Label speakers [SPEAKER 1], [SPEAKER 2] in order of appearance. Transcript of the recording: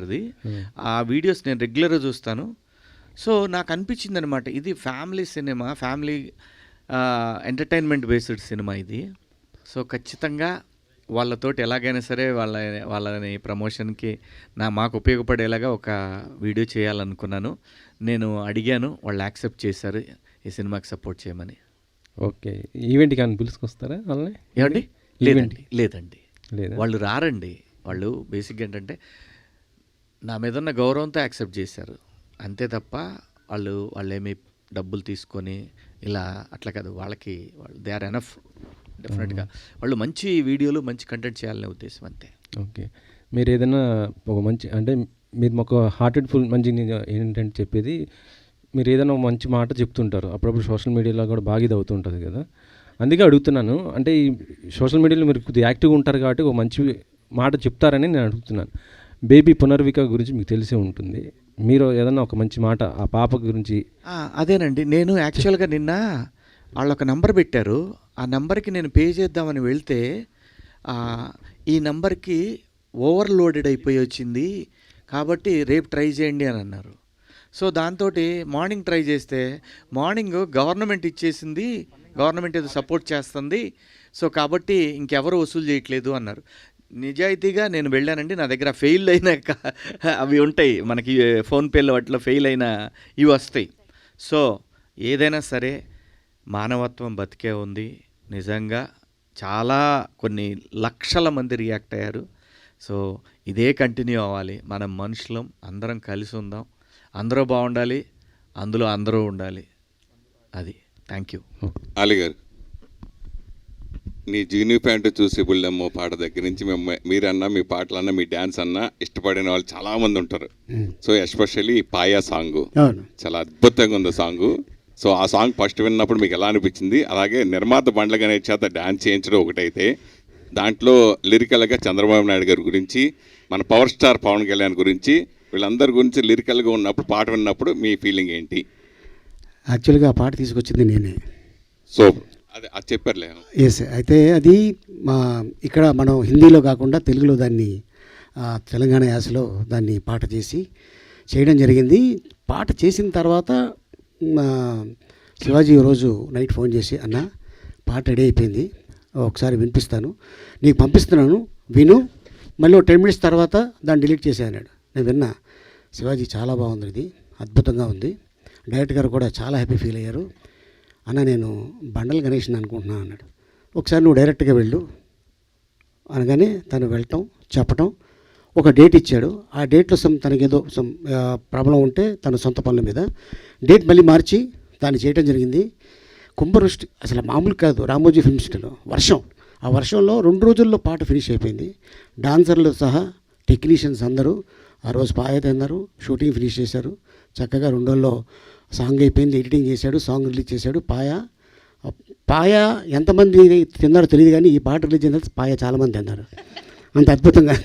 [SPEAKER 1] గారిది. ఆ వీడియోస్ నేను రెగ్యులర్గా చూస్తాను. సో నాకు అనిపించింది అనమాట, ఇది family cinema, family entertainment based cinema ఇది. సో ఖచ్చితంగా వాళ్ళతోటి ఎలాగైనా సరే వాళ్ళని ప్రమోషన్కి మాకు ఉపయోగపడేలాగా ఒక వీడియో చేయాలనుకున్నాను. నేను అడిగాను, వాళ్ళు యాక్సెప్ట్ చేశారు ఈ సినిమాకి సపోర్ట్ చేయమని.
[SPEAKER 2] ఓకే, ఈవెంట్కి కానీ పిలుచుకొస్తారా వాళ్ళని?
[SPEAKER 1] ఏమండి? లేదండి, వాళ్ళు రారండి. వాళ్ళు బేసిక్గా ఏంటంటే నా మీద ఉన్న గౌరవంతో యాక్సెప్ట్ చేశారు అంతే తప్ప వాళ్ళేమి డబ్బులు తీసుకొని ఇలా అట్లా కాదు. వాళ్ళు దే ఆర్ ఎనఫ్. డెఫినెట్గా వాళ్ళు మంచి వీడియోలు, మంచి కంటెంట్ చేయాలనే ఉద్దేశం అంతే.
[SPEAKER 2] ఓకే, మీరు ఏదైనా ఒక మంచి అంటే మీరు ఒక హార్టెడ్ ఫుల్ మంచి ఏంటంటే చెప్పేది, మీరు ఏదైనా మంచి మాట చెప్తుంటారు, అప్పుడప్పుడు సోషల్ మీడియాలో కూడా బాగా ఇది అవుతుంటుంది కదా, అందుకే అడుగుతున్నాను. అంటే ఈ సోషల్ మీడియాలో మీరు కొద్దిగా యాక్టివ్గా ఉంటారు కాబట్టి ఒక మంచి మాట చెప్తారని నేను అడుగుతున్నాను. బేబీ పునర్విక గురించి మీకు తెలిసే ఉంటుంది, మీరు ఏదన్నా ఒక మంచి మాట ఆ పాప గురించి.
[SPEAKER 1] అదేనండి, నేను యాక్చువల్గా నిన్న వాళ్ళు ఒక నంబర్ పెట్టారు. ఆ నెంబర్కి నేను పే చేద్దామని వెళ్తే ఈ నెంబర్కి ఓవర్లోడెడ్ అయిపోయి వచ్చింది కాబట్టి రేపు ట్రై చేయండి అని అన్నారు. సో దాంతో మార్నింగ్ ట్రై చేస్తే మార్నింగ్ గవర్నమెంట్ ఇచ్చేసింది, గవర్నమెంట్ ఏదో సపోర్ట్ చేస్తుంది, సో కాబట్టి ఇంకెవరు వసూలు చేయట్లేదు అన్నారు. నిజాయితీగా నేను వెళ్ళానండి. నా దగ్గర ఫెయిల్ అయిన అవి ఉంటాయి, మనకి ఫోన్పేలో వాటిలో ఫెయిల్ అయిన ఇవి వస్తాయి. సో ఏదైనా సరే మానవత్వం బతికే ఉంది. నిజంగా చాలా కొన్ని లక్షల మంది రియాక్ట్ అయ్యారు. సో ఇదే కంటిన్యూ అవ్వాలి. మనం మనుషులం, అందరం కలిసి ఉందాం, అందరూ బాగుండాలి, అందులో అందరూ ఉండాలి. అది. Thank you.
[SPEAKER 3] అలీ గారు, నీ జీనీ ప్యాంటు చూసి బుల్లెమ్మో పాట దగ్గర నుంచి మీరన్నా, మీ పాటలన్నా, మీ డ్యాన్స్ అన్నా ఇష్టపడిన వాళ్ళు చాలామంది ఉంటారు. సో ఎస్పెషల్లీ పాయా సాంగ్ చాలా అద్భుతంగా ఉంది సాంగ్. సో ఆ సాంగ్ ఫస్ట్ విన్నప్పుడు మీకు ఎలా అనిపించింది? అలాగే నిర్మాత బండ్ల గణేష్ చేత డ్యాన్స్ చేయించడం ఒకటైతే, దాంట్లో లిరికల్గా చంద్రబాబు నాయుడు గారి గురించి, మన పవర్ స్టార్ పవన్ కళ్యాణ్ గురించి, వీళ్ళందరి గురించి లిరికల్గా ఉన్నప్పుడు పాట విన్నప్పుడు మీ ఫీలింగ్ ఏంటి?
[SPEAKER 4] యాక్చువల్గా ఆ పాట తీసుకొచ్చింది నేనే.
[SPEAKER 3] సో అది చెప్పారులే.
[SPEAKER 4] ఎస్, అయితే అది ఇక్కడ మనం హిందీలో కాకుండా తెలుగులో దాన్ని తెలంగాణ యాసలో దాన్ని పాట చేసి చేయడం జరిగింది. పాట చేసిన తర్వాత శివాజీ రోజు నైట్ ఫోన్ చేసి, అన్న పాట రెడీ అయిపోయింది, ఒకసారి వినిపిస్తాను, నీకు పంపిస్తున్నాను, విను, మళ్ళీ 10 minutes తర్వాత దాన్ని డిలీట్ చేసే అన్నాడు. నేను విన్నా, శివాజీ చాలా బాగుంది, ఇది అద్భుతంగా ఉంది, డైరెక్టర్ గారు కూడా చాలా హ్యాపీ ఫీల్ అయ్యారు, అన్న నేను బండల గణేష్ని అనుకుంటున్నాను అన్నాడు. ఒకసారి నువ్వు డైరెక్ట్గా వెళ్ళు అనగానే తను వెళ్ళటం, చెప్పటం, ఒక డేట్ ఇచ్చాడు. ఆ డేట్లో తనకేదో ప్రాబ్లం ఉంటే తన సొంత పనుల మీద డేట్ మళ్ళీ మార్చి దాన్ని చేయడం జరిగింది. కుంభవృష్టి అసలు మామూలు కాదు. రామోజీ ఫిల్మ్ సిటీలో వర్షం, ఆ వర్షంలో 2 రోజుల్లో పాట ఫినిష్ అయిపోయింది. డాన్సర్లు సహా టెక్నీషియన్స్ అందరూ ఆ రోజు పాయత అన్నారు, షూటింగ్ ఫినిష్ చేశారు చక్కగా. 2 రోజుల్లో సాంగ్ అయిపోయింది, ఎడిటింగ్ చేశాడు, సాంగ్ రిలీజ్ చేశాడు. పాయ ఎంతమంది తిన్నారో తెలియదు కానీ ఈ పాట రిలీజ్ అయిన పాయ చాలామంది తిన్నారు, అంత అద్భుతంగా.